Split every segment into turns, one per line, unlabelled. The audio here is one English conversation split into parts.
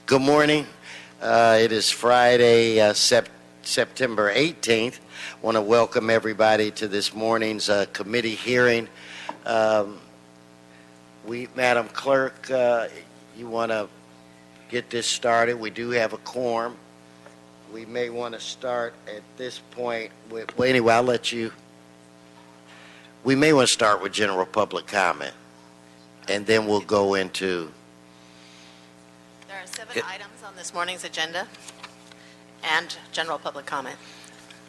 Good morning. It is Friday, September 18th. I want to welcome everybody to this morning's committee hearing. Madam Clerk, you want to get this started? We do have a quorum. We may want to start at this point with, well, anyway, I'll let you. We may want to start with general public comment, and then we'll go into.
There are 7 items on this morning's agenda and general public comment.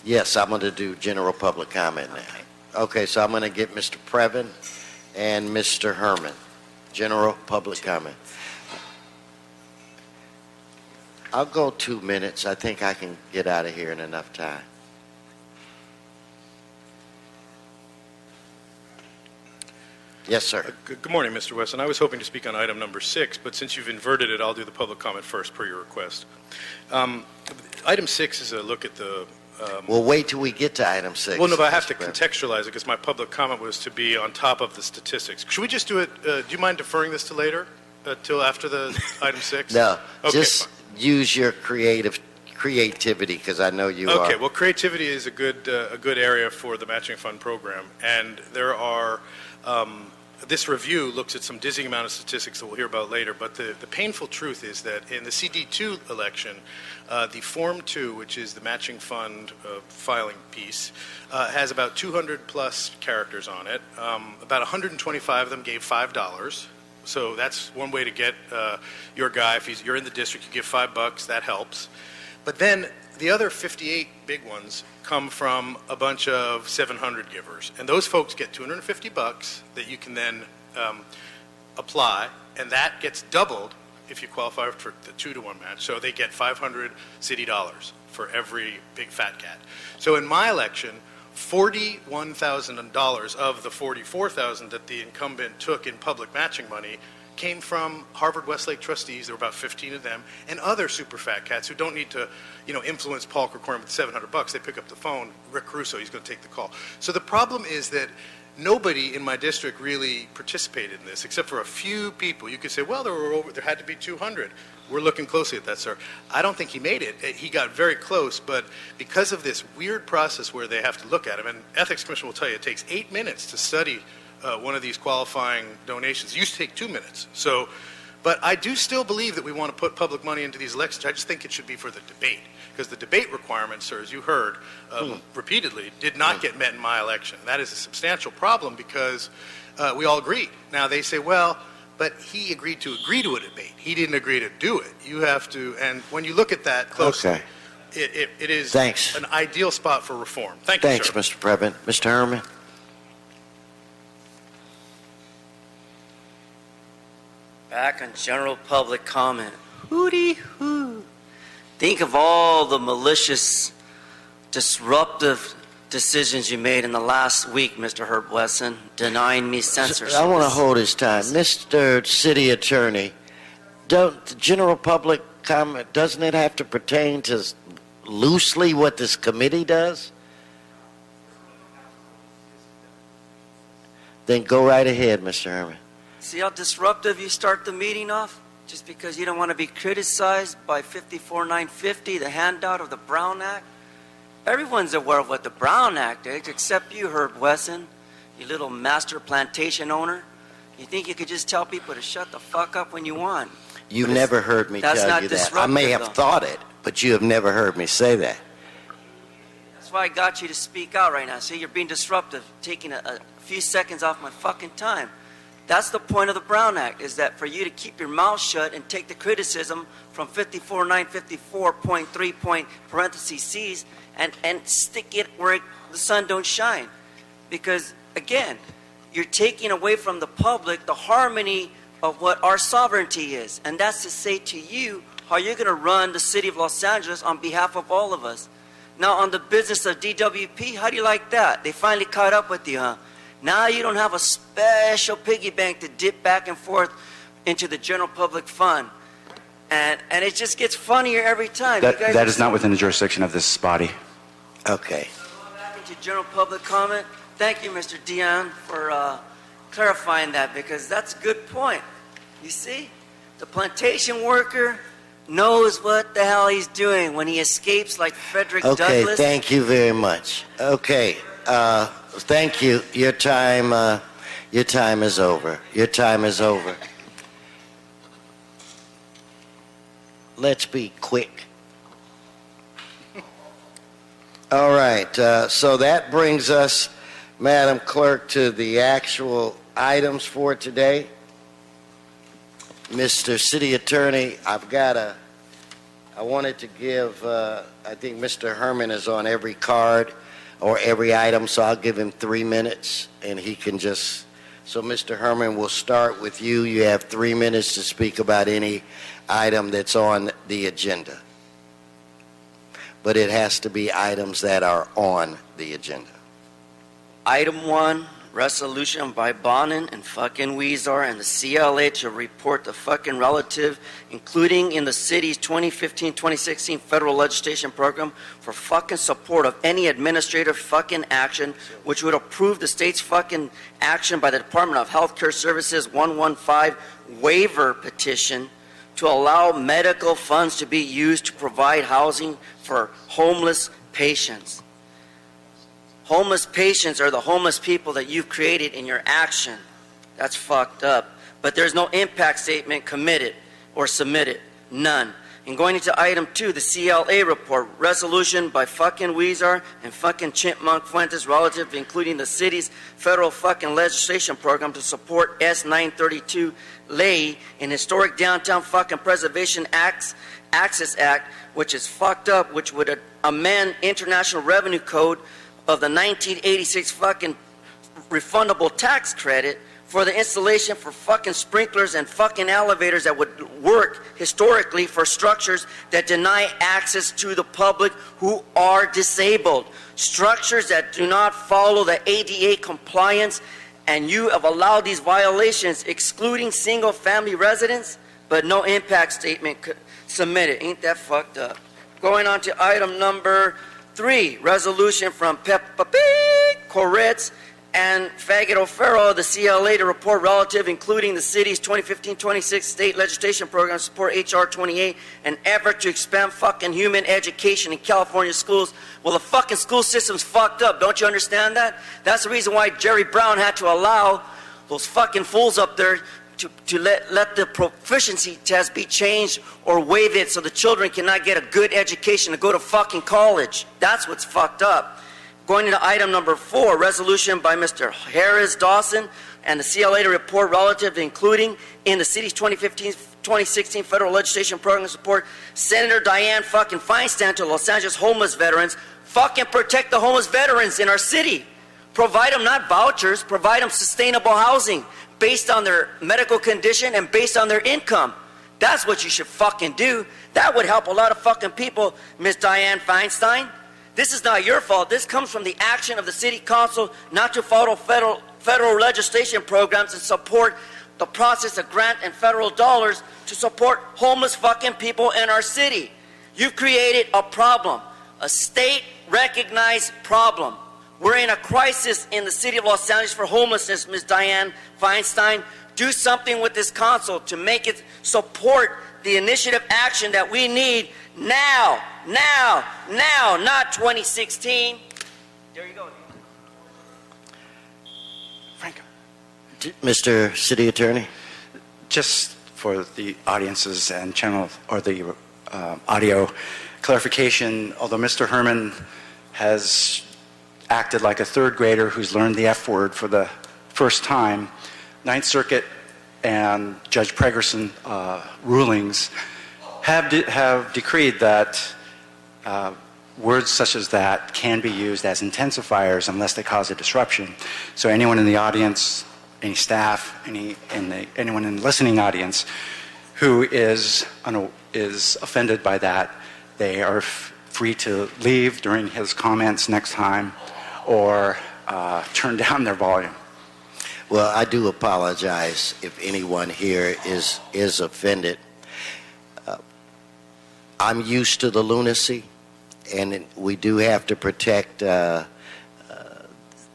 Yes, I'm going to do general public comment now. Okay, so I'm going to get Mr. Previn and Mr. Herman. General public comment. I'll go 2 minutes. I think I can get out of here in enough time. Yes, sir.
Good morning, Mr. Wesson. I was hoping to speak on item number 6, but since you've inverted it, I'll do the public comment first per your request. Item 6 is a look at the...
We'll wait till we get to item 6.
Well, no, but I have to contextualize it because my public comment was to be on top of the statistics. Should we just do it? Do you mind deferring this to later, till after the item 6?
No,
okay,
just
fine.
Use your creativity because I know you are.
Okay, well, creativity is a good area for the matching fund program, and there are... this review looks at some dizzying amount of statistics that we'll hear about later, but the painful truth is that in the CD2 election, the Form 2, which is the matching fund filing piece, has about 200 plus characters on it. About 125 of them gave $5. So that's one way to get your guy. If you're in the district, you give $5, that helps. But then the other 58 big ones come from a bunch of 700 givers. And those folks get $250 that you can then apply, and that gets doubled if you qualify for the 2-to-1 match. So they get 500 city dollars for every big fat cat. So in my election, $41,000 of the $44,000 that the incumbent took in public matching money came from Harvard Westlake trustees. There were about 15 of them, and other super fat cats who don't need to, influence Paul Kerkorian with $700. They pick up the phone. Rick Caruso, he's going to take the call. So the problem is that nobody in my district really participated in this, except for a few people. You could say, well, there had to be 200. We're looking closely at that, sir. I don't think he made it. He got very close, but because of this weird process where they have to look at him, and Ethics Commission will tell you it takes 8 minutes to study one of these qualifying donations. It used to take 2 minutes. But I do still believe that we want to put public money into these elections. I just think it should be for the debate, because the debate requirements, sir, as you heard repeatedly, did not get met in my election. That is a substantial problem because we all agreed. Now they say, well, but he agreed to agree to a debate. He didn't agree to do it. You have to, and when you look at that closely,
okay.
It is
Thanks.
An ideal spot for reform. Thank you,
Thanks,
sir.
Mr. Previn. Mr. Herman.
Back on general public comment. Hooty-hoo. Think of all the malicious, disruptive decisions you made in the last week, Mr. Herb Wesson, denying me censorship.
I want to hold his time. Mr. City Attorney, the general public comment, doesn't it have to pertain to loosely what this committee does? Then go right ahead, Mr. Herman.
See how disruptive you start the meeting off? Just because you don't want to be criticized by 54950, the handout of the Brown Act? Everyone's aware of what the Brown Act is, except you, Herb Wesson, you little master plantation owner. You think you could just tell people to shut the fuck up when you want?
You've never heard me tell you that. I may have thought it, but you have never heard me say that.
That's why I got you to speak out right now. See, you're being disruptive, taking a few seconds off my fucking time. That's the point of the Brown Act, is that for you to keep your mouth shut and take the criticism from 54954.3 parentheses C's and stick it where the sun don't shine. Because, again, you're taking away from the public the harmony of what our sovereignty is. And that's to say to you how you're going to run the city of Los Angeles on behalf of all of us. Now, on the business of DWP, how do you like that? They finally caught up with you, huh? Now you don't have a special piggy bank to dip back and forth into the general public fund. And it just gets funnier every time.
That is not within the jurisdiction of this body.
Okay.
Going back into general public comment, thank you, Mr. Dion, for clarifying that, because that's a good point. You see, the plantation worker knows what the hell he's doing when he escapes like Frederick
Okay,
Douglass.
thank you very much. Okay, thank you. Your time is over. Your time is over. Let's be quick. All right, so that brings us, Madam Clerk, to the actual items for today. Mr. City Attorney, I wanted to give, I think Mr. Herman is on every card or every item, so I'll give him 3 minutes, and he can just, so Mr. Herman, we'll start with you. You have 3 minutes to speak about any item that's on the agenda. But it has to be items that are on the agenda.
Item 1, resolution by Bonin and fucking Weezer and the CLA to report the fucking relative, including in the city's 2015-2016 federal legislation program for fucking support of any administrative fucking action which would approve the state's fucking action by the Department of Healthcare Services 115 waiver petition to allow medical funds to be used to provide housing for homeless patients. Homeless patients are the homeless people that you've created in your action. That's fucked up. But there's no impact statement committed or submitted. None. And going into item 2, the CLA report, resolution by fucking Weezer and fucking Chipmunk Fuentes relative, including the city's federal fucking legislation program to support S932 lay in historic downtown fucking preservation access act, which is fucked up, which would amend International Revenue Code of the 1986 fucking refundable tax credit for the installation for fucking sprinklers and fucking elevators that would work historically for structures that deny access to the public who are disabled. Structures that do not follow the ADA compliance, and you have allowed these violations, excluding single family residents, but no impact statement submitted. Ain't that fucked up? Going on to item number 3, resolution from Peppa Pig, Coritz, and Faggot O'Farrell, the CLA to report relative, including the city's 2015-26 state legislation program to support HR 28, an effort to expand fucking human education in California schools. Well, the fucking school system's fucked up. Don't you understand that? That's the reason why Jerry Brown had to allow those fucking fools up there to let the proficiency test be changed or waive it so the children cannot get a good education to go to fucking college. That's what's fucked up. Going into item number 4, resolution by Mr. Harris Dawson and the CLA to report relative to including in the city's 2015-2016 federal legislation program to support Senator Dianne fucking Feinstein to Los Angeles homeless veterans. Fucking protect the homeless veterans in our city. Provide them not vouchers, provide them sustainable housing based on their medical condition and based on their income. That's what you should fucking do. That would help a lot of fucking people, Miss Dianne Feinstein. This is not your fault. This comes from the action of the city council not to follow federal legislation programs and support the process of grant and federal dollars to support homeless fucking people in our city. You've created a problem, a state-recognized problem. We're in a crisis in the city of Los Angeles for homelessness, Ms. Dianne Feinstein. Do something with this council to make it support the initiative action that we need now, not 2016. There you go.
Frank,
Mr. City Attorney?
just for the audiences and channel or the audio clarification, although Mr. Herman has acted like a third grader who's learned the F word for the first time, Ninth Circuit and Judge Pregerson rulings have decreed that words such as that can be used as intensifiers unless they cause a disruption. So anyone in the audience, any staff, anyone in the listening audience who is offended by that, they are free to leave during his comments next time or turn down their volume.
Well, I do apologize if anyone here is offended. I'm used to the lunacy, and we do have to protect the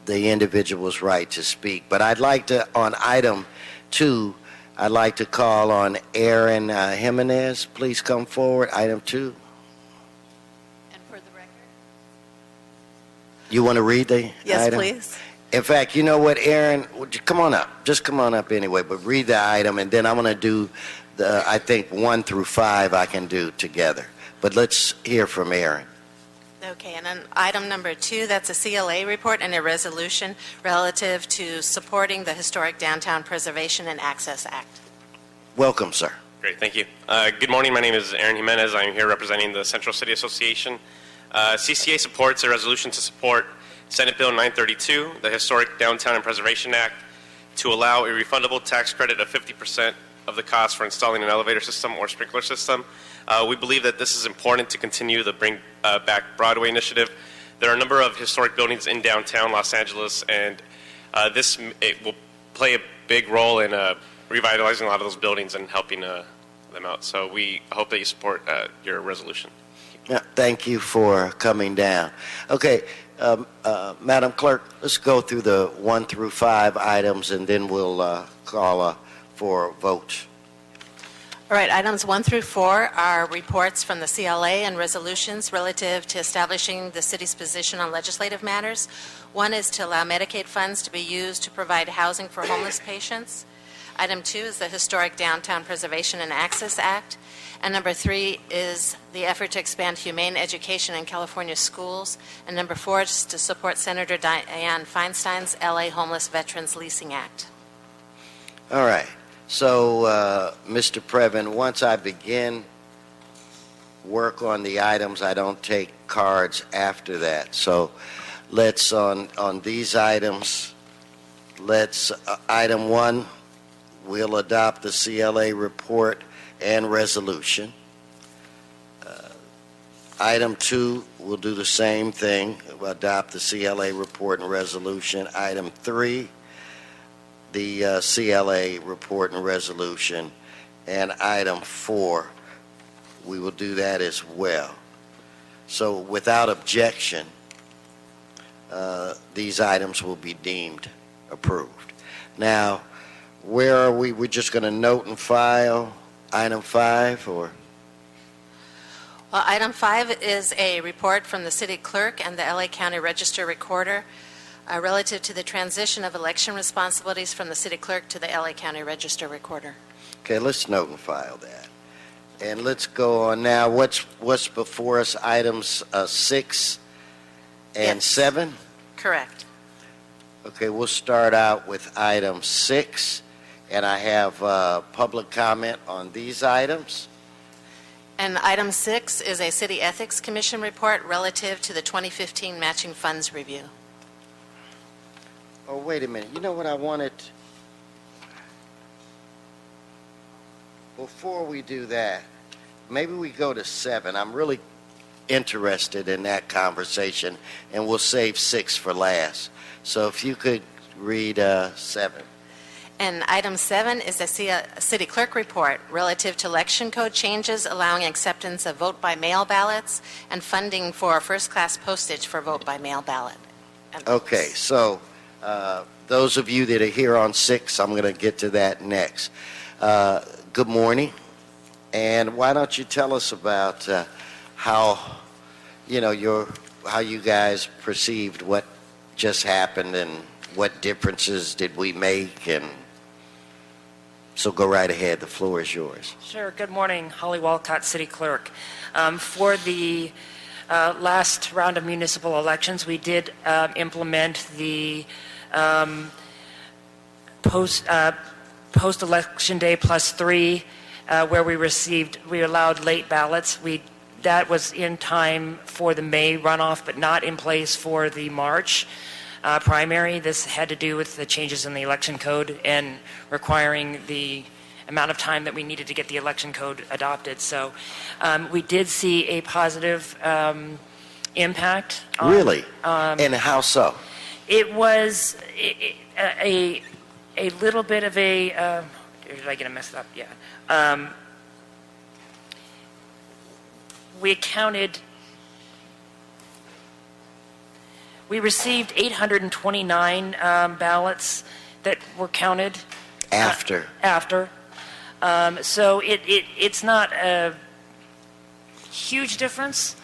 individual's right to speak. But I'd like to, on item 2, I'd like to call on Aaron Jimenez. Please come forward. Item 2.
And for the record?
You want to read the
Yes,
item?
please.
In fact, you know what, Aaron? Would you come on up. Just come on up anyway, but read the item, and then I'm going to do I think 1 through 5 I can do together. But let's hear from Aaron.
Okay, and then item number 2, that's a CLA report and a resolution relative to supporting the Historic Downtown Preservation and Access Act.
Welcome, sir.
Great, thank you. Good morning, my name is Aaron Jimenez. I'm here representing the Central City Association. CCA supports a resolution to support Senate Bill 932, the Historic Downtown and Preservation Act, to allow a refundable tax credit of 50% of the cost for installing an elevator system or sprinkler system. We believe that this is important to continue the Bring Back Broadway initiative. There are a number of historic buildings in downtown Los Angeles, and it will play a big role in revitalizing a lot of those buildings and helping them out. So we hope that you support your resolution.
Yeah, thank you for coming down. Okay, Madam Clerk, let's go through the 1 through 5 items, and then we'll call for votes.
All right, items 1 through 4 are reports from the CLA and resolutions relative to establishing the city's position on legislative matters. 1 is to allow Medicaid funds to be used to provide housing for homeless patients. Item 2 is the Historic Downtown Preservation and Access Act. And number 3 is the effort to expand humane education in California schools. And number 4 is to support Senator Dianne Feinstein's LA Homeless Veterans Leasing Act.
All right. So, Mr. Previn, once I begin work on the items, I don't take cards after that. So let's, on these items, let's, item 1, we'll adopt the CLA report and resolution. Item 2, we'll do the same thing. We'll adopt the CLA report and resolution. Item 3, the CLA report and resolution. And item 4, we will do that as well. So without objection, these items will be deemed approved. Now, where are we? We're just going to note and file item 5, or?
Well, item 5 is a report from the city clerk and the LA County Register Recorder relative to the transition of election responsibilities from the city clerk to the LA County Register Recorder.
Okay, let's note and file that. And let's go on now. What's before us, items 6 and
Yes.
7?
Correct.
Okay, we'll start out with item 6, and I have public comment on these items.
And item 6 is a City Ethics Commission report relative to the 2015 Matching Funds Review.
Oh, wait a minute. You know what I wanted? Before we do that, maybe we go to 7. I'm really interested in that conversation, and we'll save 6 for last. So if you could read 7.
And item 7 is a city clerk report relative to election code changes allowing acceptance of vote-by-mail ballots and funding for first-class postage for vote-by-mail ballot.
Okay, so those of you that are here on 6, I'm going to get to that next. Good morning, and why don't you tell us about how you guys perceived what just happened and what differences did we make, and so go right ahead. The floor is yours.
Sure. Good morning, Holly Walcott, City Clerk. For the last round of municipal elections, we did implement the post-election day +3, where we allowed late ballots. That was in time for the May runoff, but not in place for the March primary. This had to do with the changes in the election code and requiring the amount of time that we needed to get the election code adopted. So we did see a positive impact.
Really? And how so?
It was a little bit of a, did I get it messed up? Yeah. We received 829 ballots that were counted.
After?
After. So it's not a huge difference,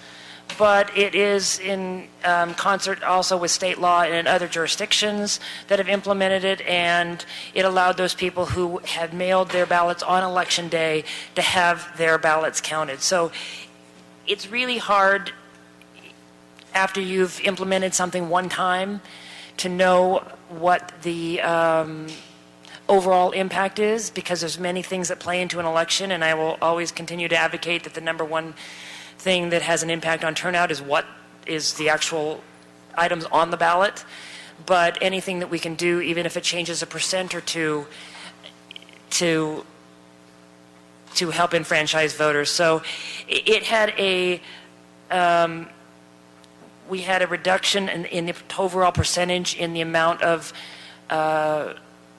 but it is in concert also with state law and other jurisdictions that have implemented it, and it allowed those people who had mailed their ballots on Election Day to have their ballots counted. So it's really hard after you've implemented something one time to know what the overall impact is, because there's many things that play into an election, and I will always continue to advocate that the number one thing that has an impact on turnout is what is the actual items on the ballot. But anything that we can do, even if it changes 1% or 2%, to help enfranchise voters. So it had we had a reduction in the overall percentage in the amount of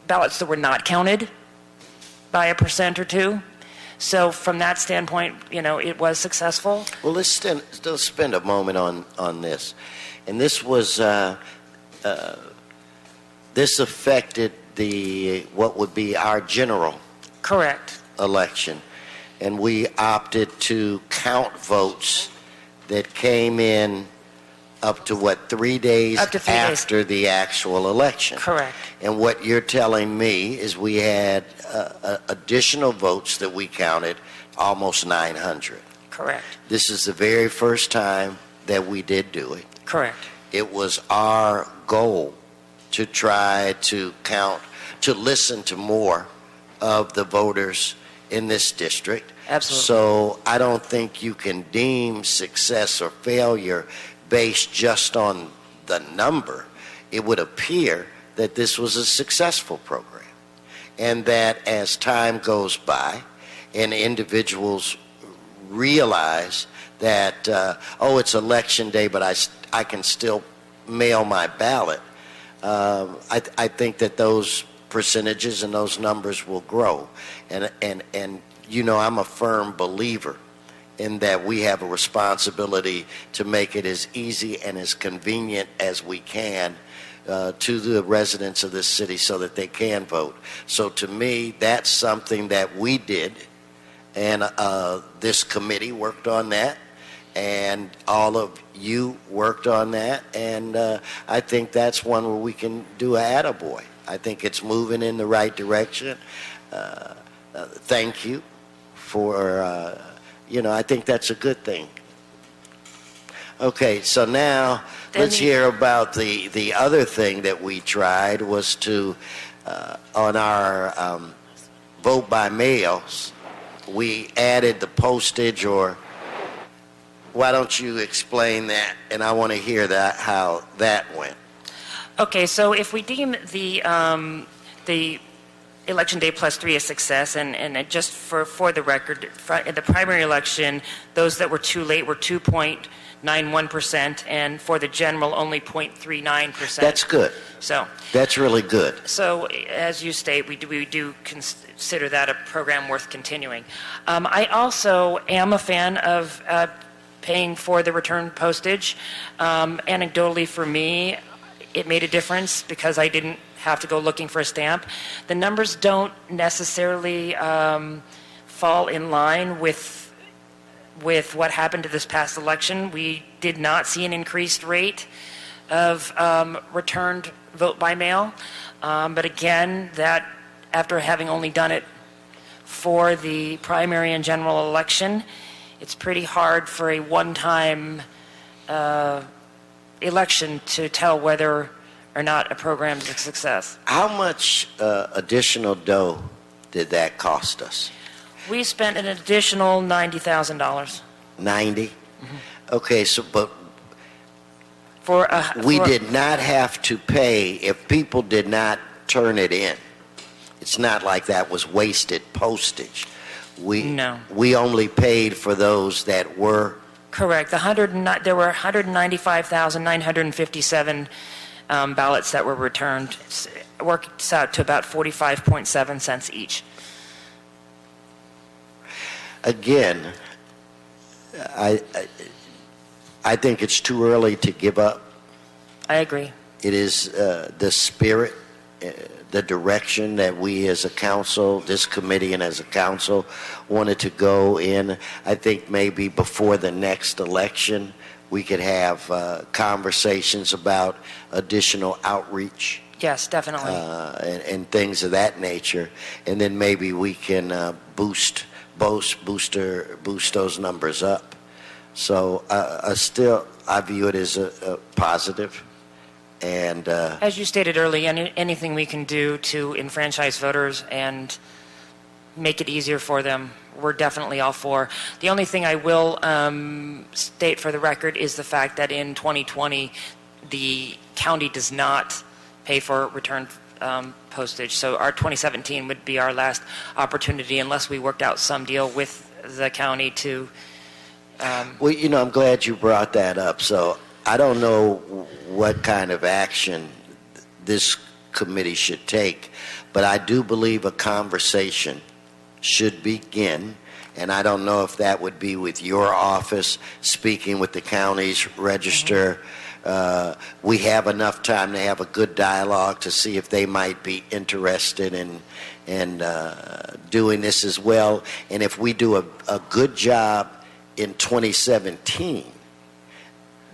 ballots that were not counted by 1% or 2%. So from that standpoint, it was successful.
Well, let's still spend a moment on this. And this was, this affected what would be our general
Correct.
election. And we opted to count votes that came in up to 3 days
Up to 3 days.
after the actual election.
Correct.
And what you're telling me is we had additional votes that we counted, almost 900.
Correct.
This is the very first time that we did do it.
Correct.
It was our goal to try to listen to more of the voters in this district.
Absolutely.
So I don't think you can deem success or failure based just on the number. It would appear that this was a successful program, and that as time goes by and individuals realize that, it's election day, but I can still mail my ballot, I think that those percentages and those numbers will grow. And I'm a firm believer in that we have a responsibility to make it as easy and as convenient as we can to the residents of this city so that they can vote. So to me, that's something that we did, and this committee worked on that, and all of you worked on that, and I think that's one where we can do a attaboy. I think it's moving in the right direction. Thank you for, I think that's a good thing. Okay, so now let's hear about the other thing that we tried was to, on our vote by mails, we added the postage, or why don't you explain that? And I want to hear how that went.
Okay, so if we deem the Election Day plus 3 a success, and just for the record, in the primary election, those that were too late were 2.91%, and for the general, only 0.39%.
That's good.
So
that's really good.
So, as you state, we do consider that a program worth continuing. I also am a fan of paying for the return postage. Anecdotally, for me, it made a difference because I didn't have to go looking for a stamp. The numbers don't necessarily fall in line with what happened to this past election. We did not see an increased rate of returned vote by mail. But again, that after having only done it for the primary and general election, it's pretty hard for a one-time election to tell whether or not a program is a success.
How much additional dough did that cost us?
We spent an additional $90,000.
90? Mm-hmm. Okay, so but
we
did not have to pay if people did not turn it in. It's not like that was wasted postage.
No.
We only paid for those that were
correct. There were 195,957 ballots that were returned. It works out to about 45.7 cents each.
Again, I think it's too early to give up.
I agree.
It is the spirit the direction that we as a council, this committee and as a council, wanted to go in. I think maybe before the next election, we could have conversations about additional outreach.
Yes, definitely.
And things of that nature, and then maybe we can boost those numbers up. So still, I view it as a positive. And
as you stated earlier, anything we can do to enfranchise voters and make it easier for them, we're definitely all for. The only thing I will state for the record is the fact that in 2020, the county does not pay for return postage. So our 2017 would be our last opportunity unless we worked out some deal with the county to...
Well, I'm glad you brought that up. So I don't know what kind of action this committee should take, but I do believe a conversation should begin, and I don't know if that would be with your office, speaking with the county's register. We have enough time to have a good dialogue to see if they might be interested in doing this as well. And if we do a good job in 2017,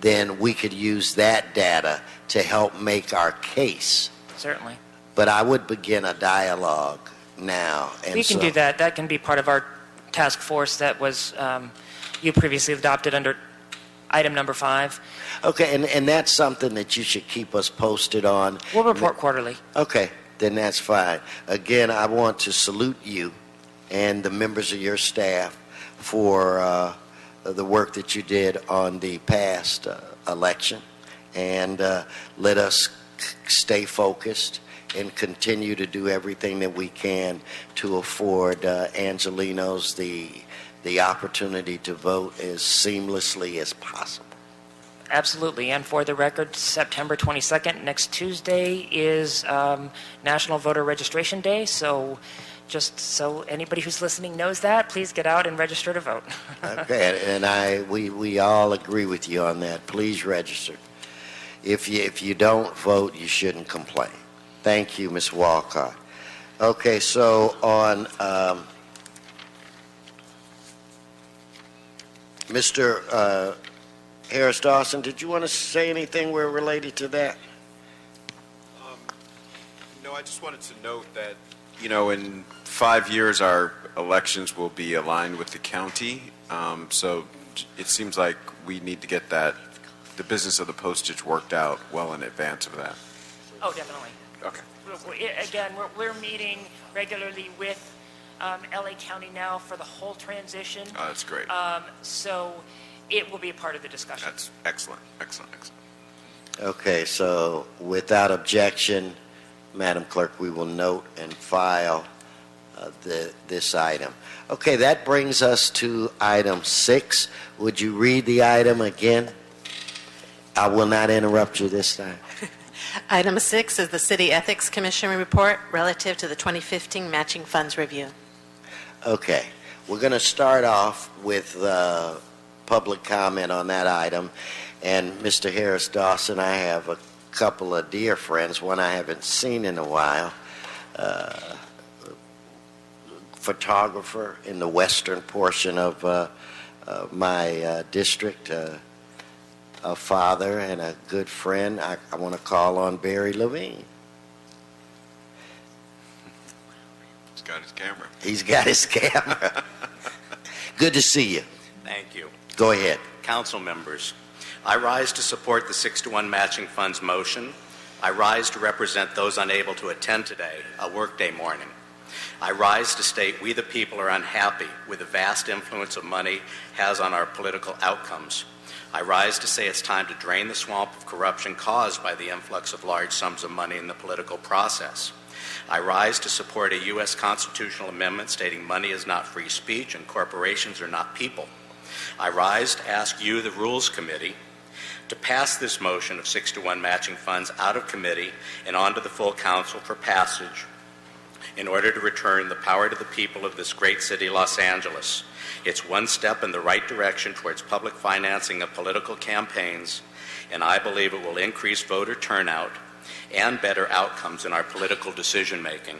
then we could use that data to help make our case.
Certainly.
But I would begin a dialogue now. And
we can do that. That can be part of our task force that was you previously adopted under item number 5.
Okay, and that's something that you should keep us posted on.
We'll report quarterly.
Okay, then that's fine. Again, I want to salute you and the members of your staff for the work that you did on the past election, and let us stay focused and continue to do everything that we can to afford Angelenos the opportunity to vote as seamlessly as possible.
Absolutely. And for the record, September 22nd, next Tuesday, is National Voter Registration Day. So just so anybody who's listening knows that, please get out and register to vote.
Okay, and we all agree with you on that. Please register. If you don't vote, you shouldn't complain. Thank you, Ms. Walcott. Okay, so on Mr. Harris Dawson, did you want to say anything related to that?
No, I just wanted to note that, in 5 years, our elections will be aligned with the county. So it seems like we need to get the business of the postage worked out well in advance of that.
Oh, definitely.
Okay.
Again, we're meeting regularly with LA County now for the whole transition.
Oh, that's great.
So it will be a part of the discussion.
That's excellent.
Okay, so without objection, Madam Clerk, we will note and file this item. Okay, that brings us to item 6. Would you read the item again? I will not interrupt you this time.
Item 6 is the City Ethics Commission report relative to the 2015 matching funds review.
Okay, we're going to start off with public comment on that item. And Mr. Harris Dawson, I have a couple of dear friends, one I haven't seen in a while, photographer in the western portion of my district, a father and a good friend. I want to call on Barry Levine.
He's got his camera.
He's got his camera. Good to see you.
Thank you.
Go ahead.
Council members, I rise to support the 6-to-1 matching funds motion. I rise to represent those unable to attend today, a workday morning. I rise to state we the people are unhappy with the vast influence of money has on our political outcomes. I rise to say it's time to drain the swamp of corruption caused by the influx of large sums of money in the political process. I rise to support a U.S. constitutional amendment stating money is not free speech and corporations are not people. I rise to ask you, the Rules Committee, to pass this motion of 6-to-1 matching funds out of committee and onto the full council for passage in order to return the power to the people of this great city, Los Angeles. It's one step in the right direction towards public financing of political campaigns, and I believe it will increase voter turnout and better outcomes in our political decision-making.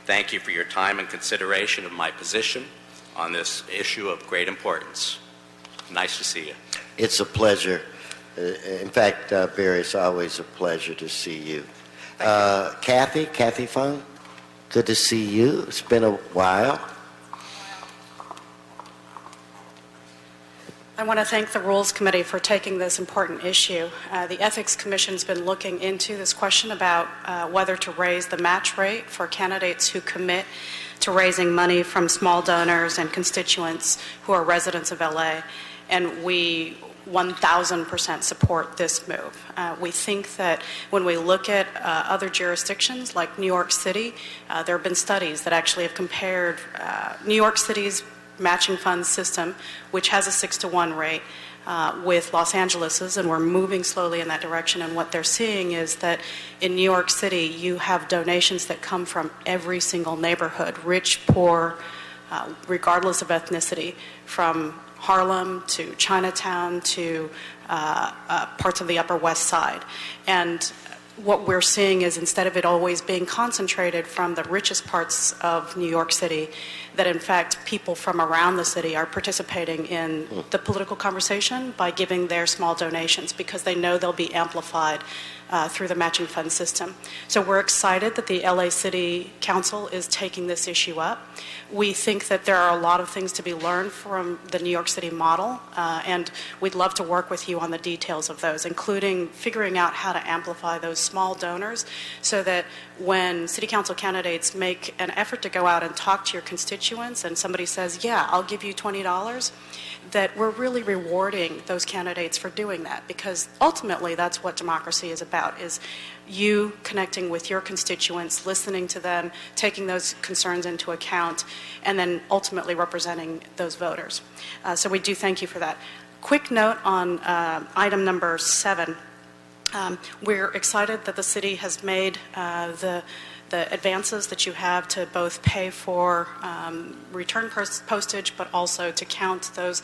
Thank you for your time and consideration of my position on this issue of great importance. Nice to see you.
It's a pleasure. In fact, Barry, it's always a pleasure to see you. Kathy Fung, good to see you. It's been a while.
I want to thank the Rules Committee for taking this important issue. The Ethics Commission's been looking into this question about whether to raise the match rate for candidates who commit to raising money from small donors and constituents who are residents of LA, and we 1,000% support this move. We think that when we look at other jurisdictions like New York City, there have been studies that actually have compared New York City's matching funds system, which has a 6-to-1 rate, with Los Angeles's, and we're moving slowly in that direction. And what they're seeing is that in New York City, you have donations that come from every single neighborhood, rich, poor, regardless of ethnicity, from Harlem to Chinatown to parts of the Upper West Side. And what we're seeing is, instead of it always being concentrated from the richest parts of New York City, that in fact people from around the city are participating in the political conversation by giving their small donations, because they know they'll be amplified through the matching fund system. So we're excited that the LA City Council is taking this issue up. We think that there are a lot of things to be learned from the New York City model, and we'd love to work with you on the details of those, including figuring out how to amplify those small donors so that when city council candidates make an effort to go out and talk to your constituents and somebody says, yeah, I'll give you $20, that we're really rewarding those candidates for doing that, because ultimately that's what democracy is about, is you connecting with your constituents, listening to them, taking those concerns into account, and then ultimately representing those voters. So we do thank you for that. Quick note on item number 7. We're excited that the city has made the advances that you have to both pay for return postage, but also to count those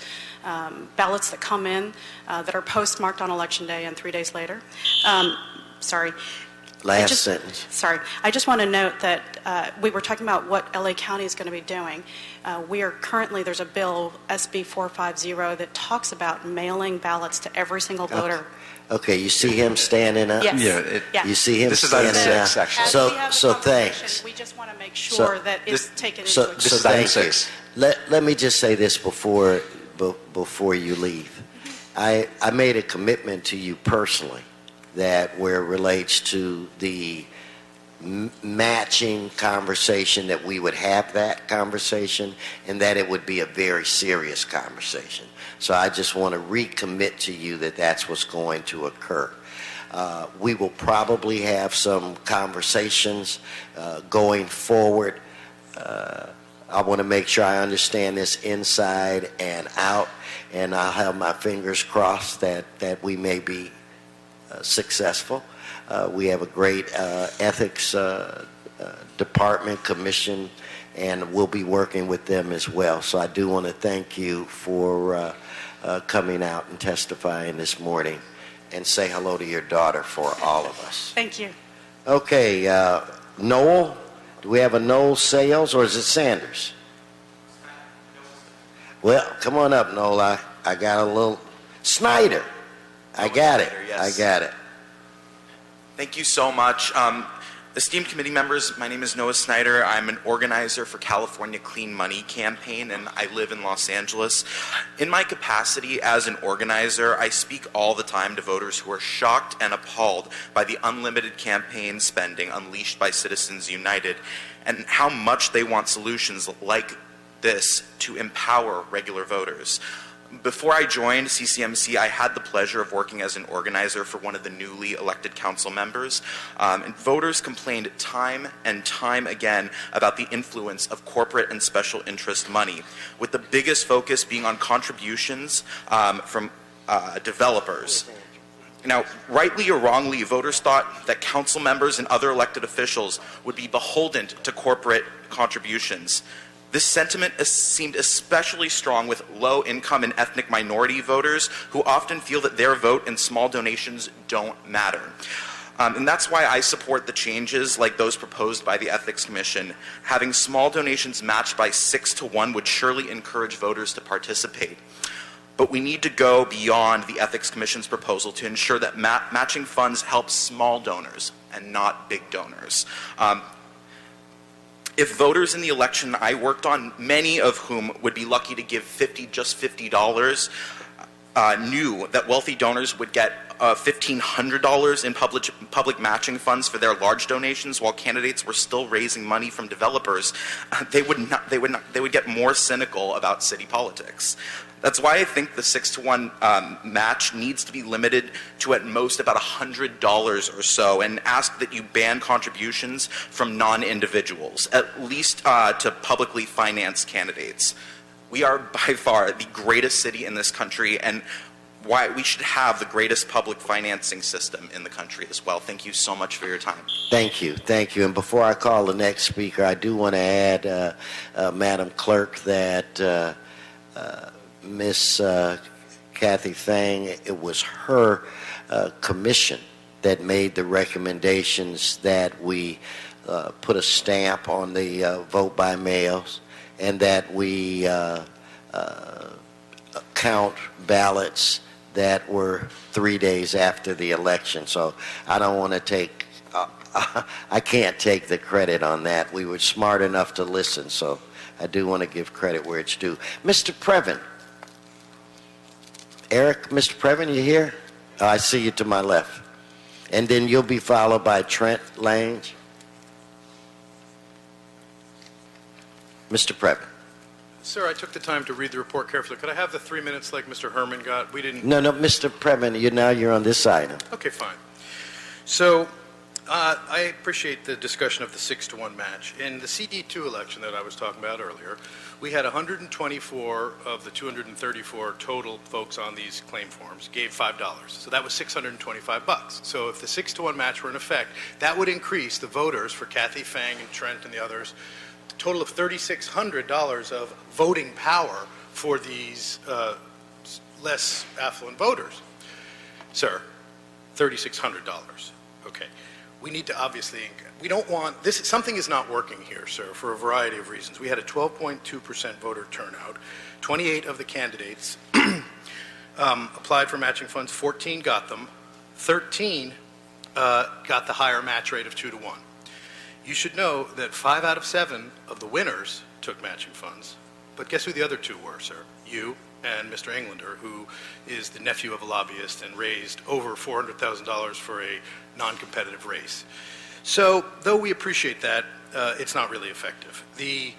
ballots that come in that are postmarked on Election Day and 3 days later. Sorry.
Last sentence.
Sorry. I just want to note that we were talking about what LA County is going to be doing. We are currently, there's a bill, SB 450, that talks about mailing ballots to every single voter.
Okay, you see him standing up?
Yes.
You see him
This is
standing
item
up?
6, actually.
As
So,
we have a
so
conversation,
thanks.
we just want to make sure that it's taken into account.
This is item
thank you.
6.
Let me just say this before you leave. I made a commitment to you personally that where it relates to the matching conversation, that we would have that conversation and that it would be a very serious conversation. So I just want to recommit to you that that's what's going to occur. We will probably have some conversations going forward. I want to make sure I understand this inside and out, and I'll have my fingers crossed that we may be successful. We have a great ethics department, commission, and we'll be working with them as well. So I do want to thank you for coming out and testifying this morning, and say hello to your daughter for all of us.
Thank you.
Okay, Noel, do we have a Noel Sales, or is it Sanders? Well, come on up, Noel. I got a little Snyder. I got it.
Snyder, yes.
I got it.
Thank you so much. Esteemed committee members, my name is Noah Snyder. I'm an organizer for California Clean Money Campaign, and I live in Los Angeles. In my capacity as an organizer, I speak all the time to voters who are shocked and appalled by the unlimited campaign spending unleashed by Citizens United, and how much they want solutions like this to empower regular voters. Before I joined CCMC, I had the pleasure of working as an organizer for one of the newly elected council members, and voters complained time and time again about the influence of corporate and special interest money, with the biggest focus being on contributions from developers. Now, rightly or wrongly, voters thought that council members and other elected officials would be beholden to corporate contributions. This sentiment seemed especially strong with low-income and ethnic minority voters who often feel that their vote and small donations don't matter. And that's why I support the changes like those proposed by the Ethics Commission. Having small donations matched by 6 to 1 would surely encourage voters to participate. But we need to go beyond the Ethics Commission's proposal to ensure that matching funds help small donors and not big donors. If voters in the election I worked on, many of whom would be lucky to give just $50, knew that wealthy donors would get $1,500 in public matching funds for their large donations, while candidates were still raising money from developers, they would get more cynical about city politics. That's why I think the 6 to 1 match needs to be limited to at most about $100 or so, and ask that you ban contributions from non-individuals, at least to publicly financed candidates. We are by far the greatest city in this country, and why we should have the greatest public financing system in the country as well. Thank you so much for your time.
Thank you. Thank you. And before I call the next speaker, I do want to add, Madam Clerk, that Miss Kathy Thang, it was her commission that made the recommendations that we put a stamp on the vote by mails, and that we count ballots that were 3 days after the election. So I don't want to take, I can't take the credit on that. We were smart enough to listen, so I do want to give credit where it's due. Mr. Previn. Eric, Mr. Previn, you here? Oh, I see you to my left. And then you'll be followed by Trent Lange. Mr. Previn.
Sir, I took the time to read the report carefully. Could I have the 3 minutes like Mr. Herman got? We didn't...
No, Mr. Previn, you're on this item.
Okay, fine. So I appreciate the discussion of the 6 to 1 match. In the CD2 election that I was talking about earlier, we had 124 of the 234 total folks on these claim forms gave $5. So that was $625. So if the 6 to 1 match were in effect, that would increase the voters for Kathy Fang and Trent and the others, a total of $3,600 of voting power for these less affluent voters. Sir, $3,600. Okay. We need to obviously, we don't want, this, something is not working here, sir, for a variety of reasons. We had a 12.2% voter turnout. 28 of the candidates applied for matching funds. 14 got them. 13 got the higher match rate of 2 to 1. You should know that 5 out of 7 of the winners took matching funds. But guess who the other 2 were, sir? You and Mr. Englander, who is the nephew of a lobbyist and raised over $400,000 for a non-competitive race. So, though we appreciate that, it's not really effective. The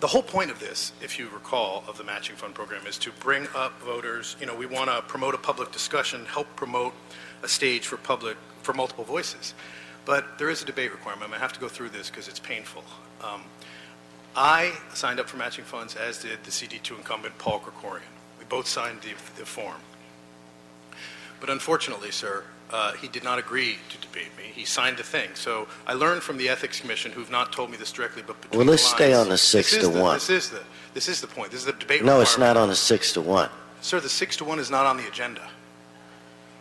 whole point of this, if you recall, of the matching fund program is to bring up voters. You know, we want to promote a public discussion, help promote a stage for multiple voices. But there is a debate requirement. I'm going to have to go through this because it's painful. I signed up for matching funds, as did the CD2 incumbent, Paul Krikorian. We both signed the form. But unfortunately, sir, he did not agree to debate me. He signed the thing. So I learned from the Ethics Commission, who've not told me this directly, but between
well, let's
the lines,
stay on the 6 to 1.
This is the point. This is the debate
No,
requirement.
it's not on the 6 to 1.
Sir, the 6 to 1 is not on the agenda.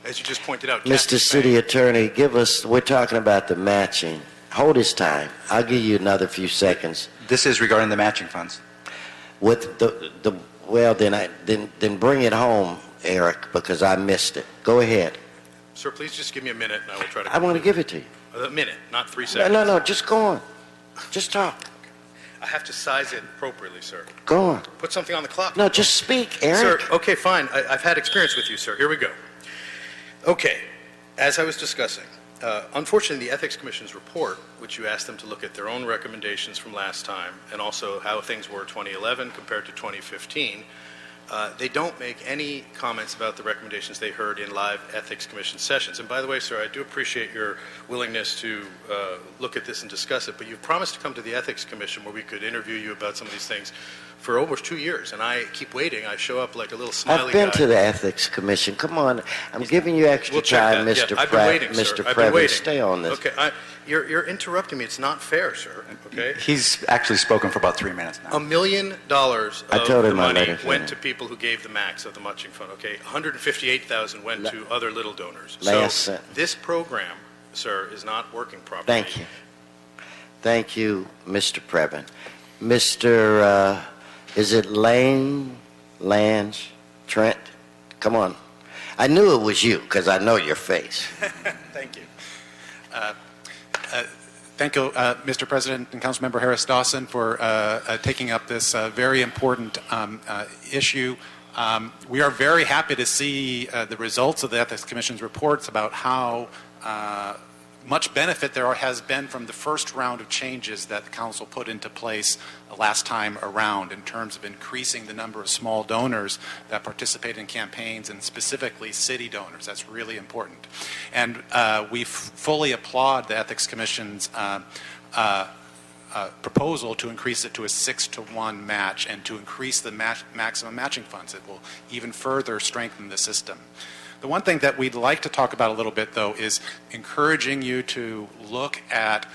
As you just pointed out.
Mr. City Attorney, we're talking about the matching. Hold his time. I'll give you another few seconds.
This is regarding the matching funds.
With then bring it home, Eric, because I missed it. Go ahead.
Sir, please just give me a minute and I will try to...
I want to give it to you.
A minute, not 3 seconds.
No, just go on. Just talk.
I have to size it appropriately, sir.
Go on.
Put something on the clock.
No, just speak, Eric.
Sir, okay, fine. I've had experience with you, sir. Here we go. Okay, as I was discussing, unfortunately, the Ethics Commission's report, which you asked them to look at their own recommendations from last time, and also how things were 2011 compared to 2015, they don't make any comments about the recommendations they heard in live Ethics Commission sessions. And by the way, sir, I do appreciate your willingness to look at this and discuss it, but you've promised to come to the Ethics Commission where we could interview you about some of these things. for almost 2 years, and I keep waiting. I show up like a little smiley
I've been
guy.
to the Ethics Commission. Come on, I'm giving you extra
We'll check
time,
that.
Mr.
Yeah, I've been waiting, sir.
Mr.
I've been
Previn.
waiting.
Stay on this.
Okay, you're interrupting me. It's not fair, sir. Okay.
He's actually spoken for about 3 minutes now.
$1 million of
I told
the
him I'd let
money
him
went
finish.
to people who gave the max of the matching fund. Okay, 158,000 went to other little donors.
Last
So
sentence.
this program, sir, is not working properly.
Thank you. Thank you, Mr. Previn. Mr. Is it Lange, Trent? Come on. I knew it was you because I know your face.
Thank you. Thank you, Mr. President and Councilmember Harris Dawson, for taking up this very important issue. We are very happy to see the results of the Ethics Commission's reports about how much benefit there has been from the first round of changes that the Council put into place last time around in terms of increasing the number of small donors that participate in campaigns, and specifically city donors. That's really important. And we fully applaud the Ethics Commission's proposal to increase it to a 6-to-1 match and to increase the maximum matching funds. It will even further strengthen the system. The one thing that we'd like to talk about a little bit, though, is encouraging you to look at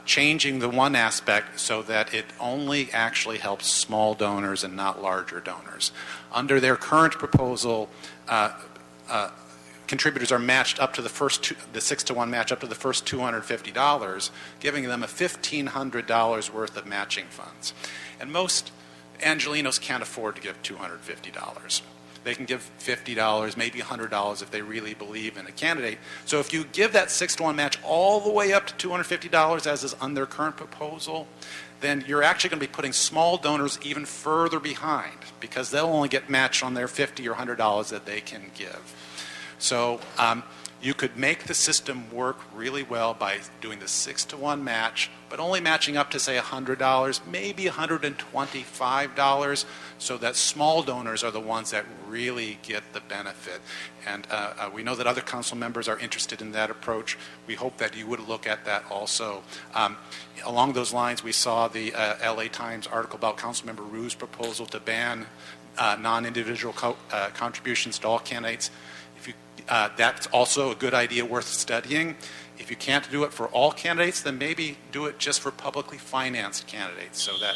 changing the one aspect so that it only actually helps small donors and not larger donors. Under their current proposal, contributors are matched up to the 6-to-1 match up to the first $250, giving them a $1,500 worth of matching funds. And most Angelenos can't afford to give $250. They can give $50, maybe $100 if they really believe in a candidate. So if you give that 6-to-1 match all the way up to $250, as is on their current proposal, then you're actually going to be putting small donors even further behind, because they'll only get matched on their $50 or $100 that they can give. So you could make the system work really well by doing the 6-to-1 match, but only matching up to, say, $100, maybe $125, so that small donors are the ones that really get the benefit. And we know that other council members are interested in that approach. We hope that you would look at that also. Along those lines, we saw the LA Times article about Councilmember Rue's proposal to ban non-individual contributions to all candidates. That's also a good idea worth studying. If you can't do it for all candidates, then maybe do it just for publicly financed candidates, so that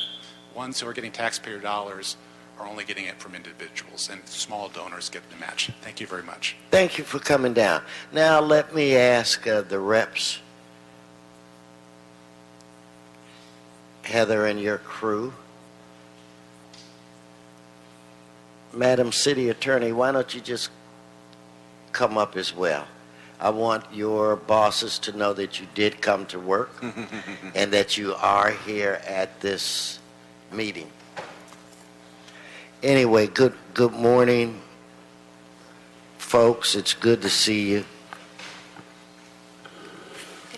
ones who are getting taxpayer dollars are only getting it from individuals, and small donors get the match. Thank you very much.
Thank you for coming down. Now let me ask the reps, Heather and your crew. Madam City Attorney, why don't you just come up as well? I want your bosses to know that you did come to work and that you are here at this meeting. Anyway, good morning, folks. It's good to see you.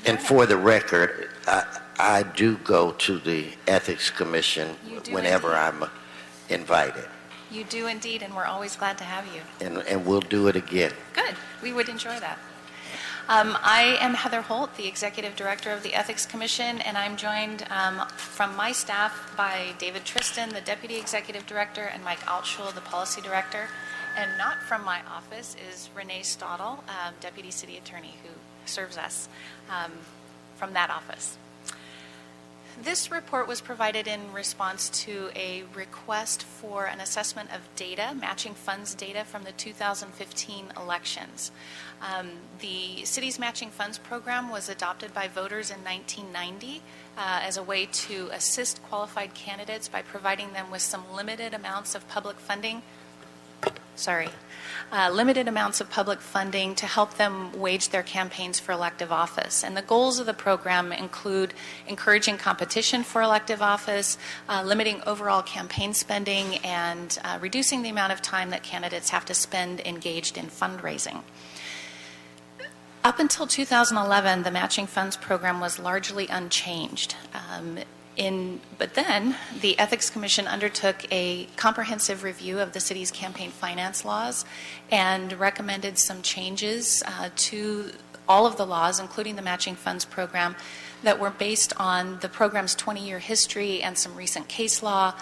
And for the record, I do go to the Ethics Commission whenever I'm invited.
You do indeed, and we're always glad to have you.
And we'll do it again.
Good. We would enjoy that. I am Heather Holt, the Executive Director of the Ethics Commission, and I'm joined from my staff by David Tristan, the Deputy Executive Director, and Mike Altschul, the Policy Director. And not from my office is Renee Stottle, Deputy City Attorney, who serves us from that office. This report was provided in response to a request for an assessment of data, matching funds data from the 2015 elections. The city's matching funds program was adopted by voters in 1990 as a way to assist qualified candidates by providing them with some limited amounts of public funding. Limited amounts of public funding to help them wage their campaigns for elective office. And the goals of the program include encouraging competition for elective office, limiting overall campaign spending, and reducing the amount of time that candidates have to spend engaged in fundraising. Up until 2011, the matching funds program was largely unchanged. But then the Ethics Commission undertook a comprehensive review of the city's campaign finance laws and recommended some changes to all of the laws, including the matching funds program, that were based on the program's 20-year history and some recent case law.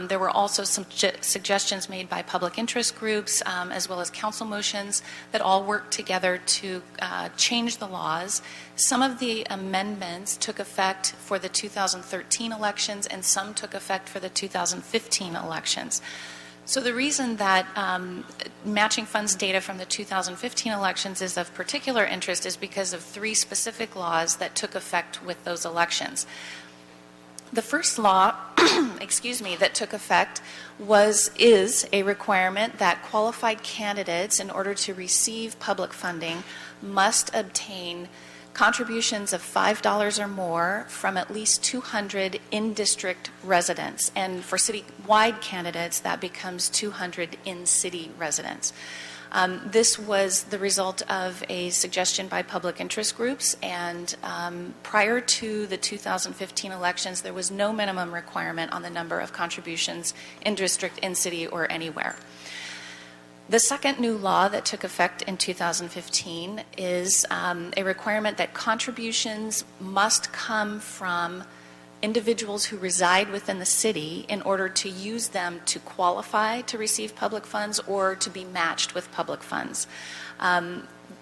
There were also some suggestions made by public interest groups, as well as council motions that all worked together to change the laws. Some of the amendments took effect for the 2013 elections, and some took effect for the 2015 elections. So the reason that matching funds data from the 2015 elections is of particular interest is because of three specific laws that took effect with those elections. The first law, that took effect is a requirement that qualified candidates, in order to receive public funding, must obtain contributions of $5 or more from at least 200 in-district residents. And for city-wide candidates, that becomes 200 in-city residents. This was the result of a suggestion by public interest groups, and prior to the 2015 elections, there was no minimum requirement on the number of contributions in-district, in-city, or anywhere. The second new law that took effect in 2015 is a requirement that contributions must come from individuals who reside within the city in order to use them to qualify to receive public funds or to be matched with public funds.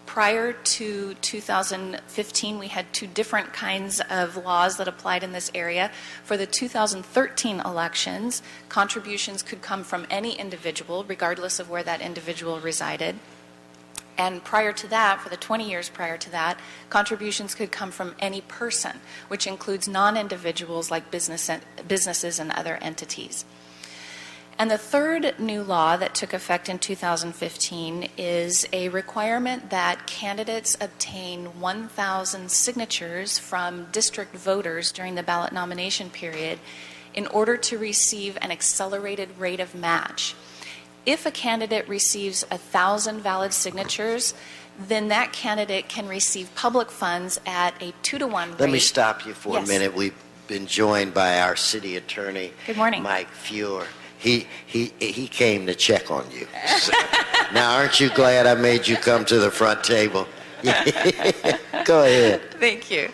Prior to 2015, we had two different kinds of laws that applied in this area. For the 2013 elections, contributions could come from any individual, regardless of where that individual resided. And prior to that, for the 20 years prior to that, contributions could come from any person, which includes non-individuals like businesses and other entities. And the third new law that took effect in 2015 is a requirement that candidates obtain 1,000 signatures from district voters during the ballot nomination period in order to receive an accelerated rate of match. If a candidate receives 1,000 valid signatures, then that candidate can receive public funds at a 2-to-1 rate.
Let me stop you for
Yes.
a minute. We've been joined by our city attorney,
Good morning.
Mike Fuhr. He came to check on you. Now, aren't you glad I made you come to the front table? Go ahead.
Thank you.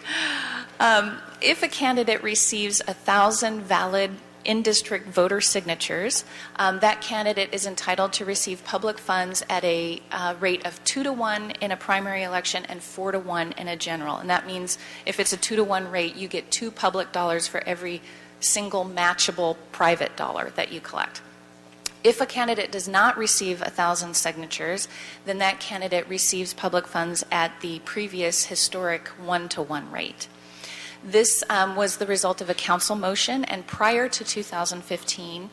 If a candidate receives 1,000 valid in-district voter signatures, that candidate is entitled to receive public funds at a rate of 2-to-1 in a primary election and 4-to-1 in a general. And that means if it's a 2-to-1 rate, you get 2 public dollars for every single matchable private dollar that you collect. If a candidate does not receive 1,000 signatures, then that candidate receives public funds at the previous historic 1-to-1 rate. This was the result of a council motion, and prior to 2015,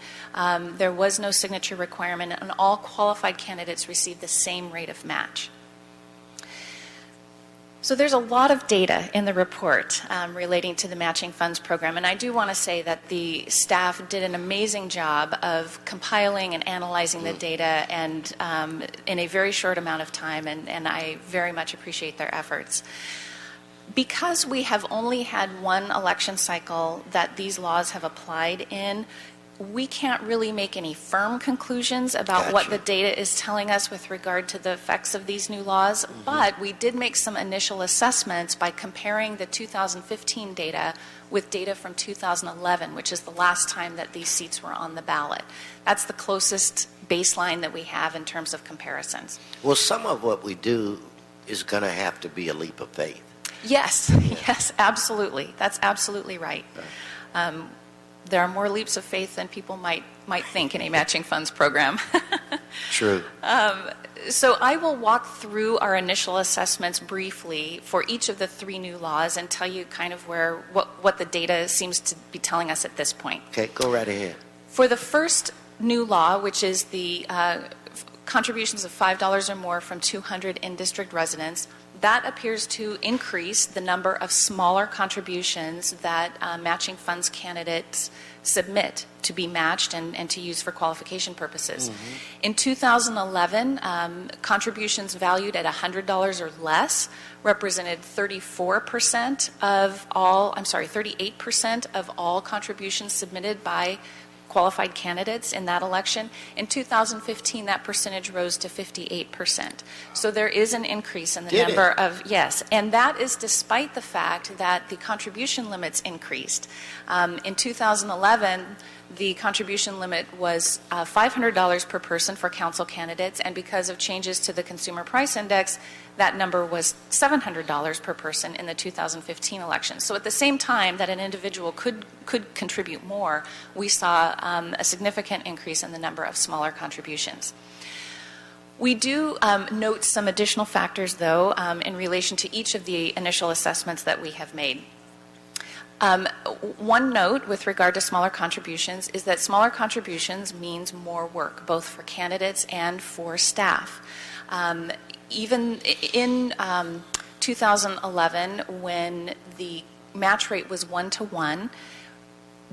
there was no signature requirement, and all qualified candidates received the same rate of match. So there's a lot of data in the report relating to the matching funds program, and I do want to say that the staff did an amazing job of compiling and analyzing the data and in a very short amount of time, and I very much appreciate their efforts. Because we have only had one election cycle that these laws have applied in, we can't really make any firm conclusions about what the data is telling us with regard to the effects of these new laws, but we did make some initial assessments by comparing the 2015 data with data from 2011, which is the last time that these seats were on the ballot. That's the closest baseline that we have in terms of comparisons.
Well, some of what we do is going to have to be a leap of faith.
Yes, yes, absolutely. That's absolutely right. There are more leaps of faith than people might think in a matching funds program.
True.
So I will walk through our initial assessments briefly for each of the three new laws and tell you kind of what the data seems to be telling us at this point.
Okay, go right ahead.
For the first new law, which is the contributions of $5 or more from 200 in-district residents, that appears to increase the number of smaller contributions that matching funds candidates submit to be matched and to use for qualification p38% In 2011, contributions valued at $100 or less represented 38% of all contributions submitted by qualified candidates in that election. In 2015, that percentage rose to 58%. So there is an increase in the
Did
number
it?
of, yes, and that is despite the fact that the contribution limits increased. In 2011, the contribution limit was $500 per person for council candidates, and because of changes to the consumer price index, that number was $700 per person in the 2015 election. So at the same time that an individual could contribute more, we saw a significant increase in the number of smaller contributions. We do note some additional factors, though, in relation to each of the initial assessments that we have made. One note with regard to smaller contributions is that smaller contributions means more work, both for candidates and for staff. Even in 2011, when the match rate was 1-to-1,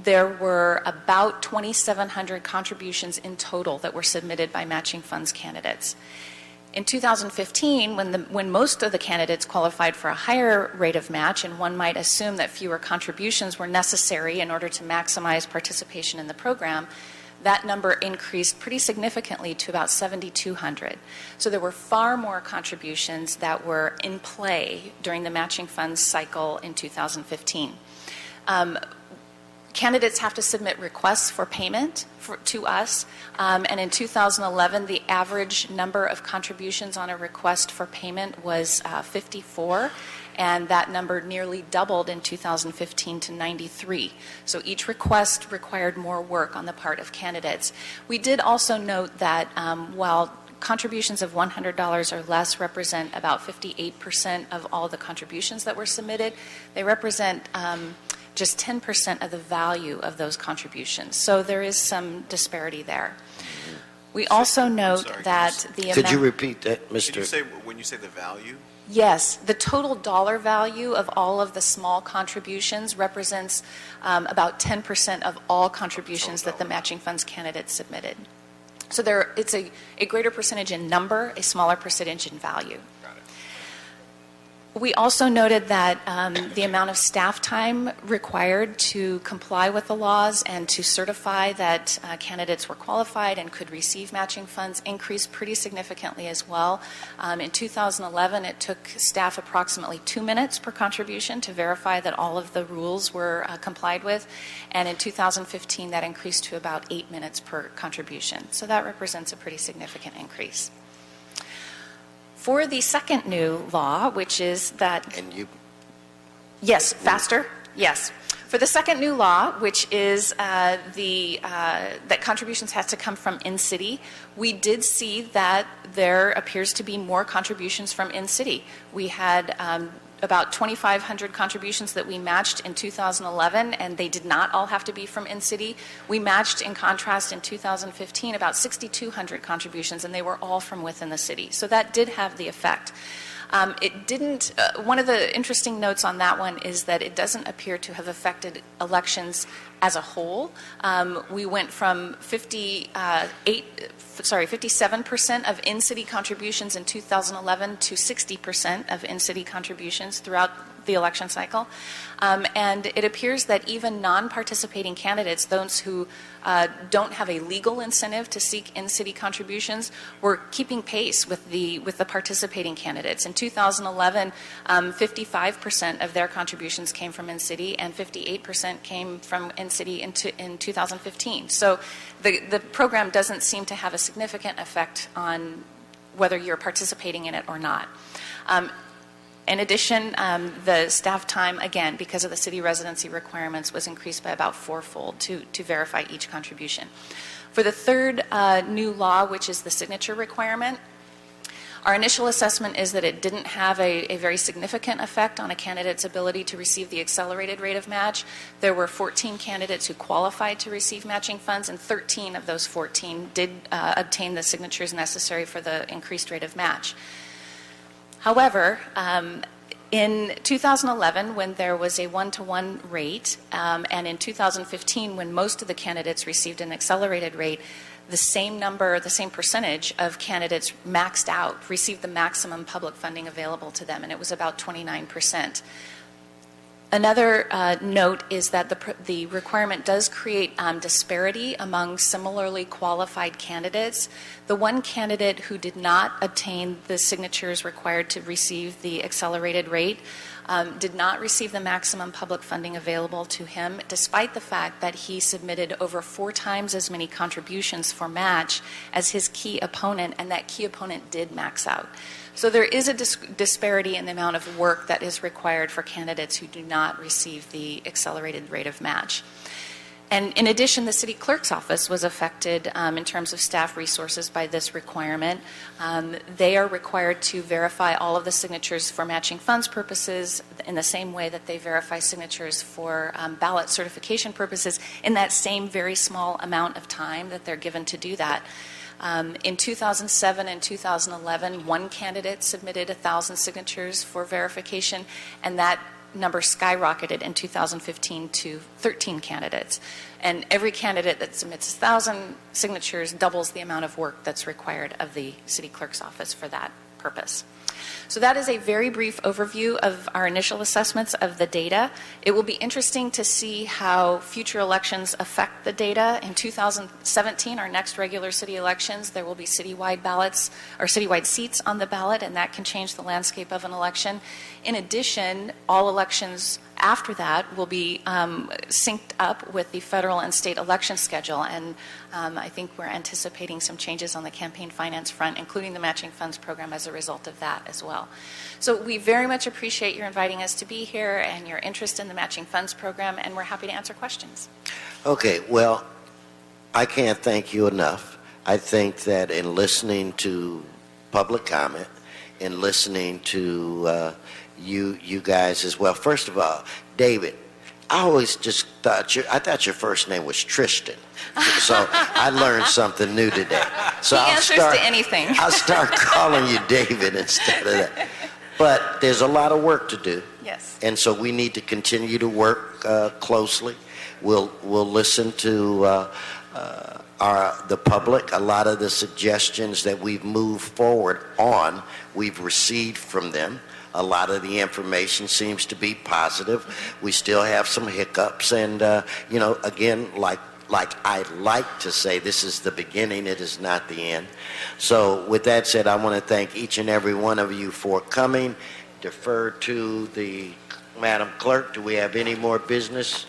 there were about 2,700 contributions in total that were submitted by matching funds candidates. In 2015, when most of the candidates qualified for a higher rate of match, and one might assume that fewer contributions were necessary in order to maximize participation in the program, that number increased pretty significantly to about 7,200. So there were far more contributions that were in play during the matching funds cycle in 2015. Candidates have to submit requests for payment to us, and in 2011, the average number of contributions on a request for payment was 54, and that number nearly doubled in 2015 to 93. So each request required more work on the part of candidates. We did also note that while contributions of $100 or less represent about 58% of all the contributions that were submitted, they represent just 10% of the value of those contributions. So there is some disparity there. We also note that the amount...
Could you repeat that, Mr.?
Can you say, when you say the value?
Yes, the total dollar value of all of the small contributions represents about 10% of all contributions that the matching funds candidates submitted. So it's a greater percentage in number, a smaller percentage in value. We also noted that the amount of staff time required to comply with the laws and to certify that candidates were qualified and could receive matching funds increased pretty significantly as well. In 2011, it took staff approximately 2 minutes per contribution to verify that all of the rules were complied with, and in 2015, that increased to about 8 minutes per contribution. So that represents a pretty significant increase. For the second new law, which is that...
And you...
Yes, faster? Yes. For the second new law, which is that contributions have to come from in-city, we did see that there appears to be more contributions from in-city. We had about 2,500 contributions that we matched in 2011, and they did not all have to be from in-city. We matched, in contrast, in 2015, about 6,200 contributions, and they were all from within the city. So that did have the effect. It didn't, one of the interesting notes on that one is that it doesn't appear to have affected elections as a whole. We went from 57% of in-city contributions in 2011 to 60% of in-city contributions throughout the election cycle. And it appears that even non-participating candidates, those who don't have a legal incentive to seek in-city contributions, were keeping pace with the participating candidates. In 2011, 55% of their contributions came from in-city, and 58% came from in-city in 2015. So the program doesn't seem to have a significant effect on whether you're participating in it or not. In addition, the staff time, again, because of the city residency requirements, was increased by about fourfold to verify each contribution. For the third new law, which is the signature requirement, our initial assessment is that it didn't have a very significant effect on a candidate's ability to receive the accelerated rate of match. There were 14 candidates who qualified to receive matching funds, and 13 of those 14 did obtain the signatures necessary for the increased rate of match. However, in 2011, when there was a 1-to-1 rate, and in 2015, when most of the candidates received an accelerated rate, the same percentage of candidates maxed out, received the maximum public funding available to them, and it was about 29%. Another note is that the requirement does create disparity among similarly qualified candidates. The one candidate who did not obtain the signatures required to receive the accelerated rate did not receive the maximum public funding available to him, despite the fact that he submitted over 4 times as many contributions for match as his key opponent, and that key opponent did max out. So there is a disparity in the amount of work that is required for candidates who do not receive the accelerated rate of match. And in addition, the city clerk's office was affected in terms of staff resources by this requirement. They are required to verify all of the signatures for matching funds purposes in the same way that they verify signatures for ballot certification purposes in that same very small amount of time that they're given to do that. In 2007 and 2011, one candidate submitted 1,000 signatures for verification, and that number skyrocketed in 2015 to 13 candidates. And every candidate that submits 1,000 signatures doubles the amount of work that's required of the city clerk's office for that purpose. So that is a very brief overview of our initial assessments of the data. It will be interesting to see how future elections affect the data. In 2017, our next regular city elections, there will be citywide ballots or citywide seats on the ballot, and that can change the landscape of an election. In addition, all elections after that will be synced up with the federal and state election schedule, and I think we're anticipating some changes on the campaign finance front, including the matching funds program as a result of that as well. So we very much appreciate your inviting us to be here and your interest in the matching funds program, and we're happy to answer questions. Okay,
well, I can't thank you enough. I think that in listening to public comment, in listening to you guys as well. First of all, David, I always just thought I thought your first name was Tristan. So I learned something new today. So
he answers to anything.
I'll start calling you David instead of that. But there's a lot of work to do.
Yes.
And so we need to continue to work closely. We'll listen to the public. A lot of the suggestions that we've moved forward on, we've received from them. A lot of the information seems to be positive. We still have some hiccups, and again, like I like to say, this is the beginning, it is not the end. So with that said, I want to thank each and every one of you for coming. Defer to the Madam Clerk. Do we have any more business?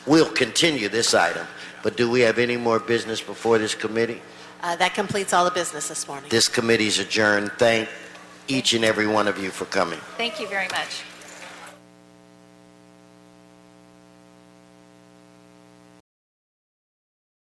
We'll continue this item, but do we have any more business before this committee?
That completes all the business this morning.
This committee is adjourned. Thank each and every one of you for coming.
Thank you very much.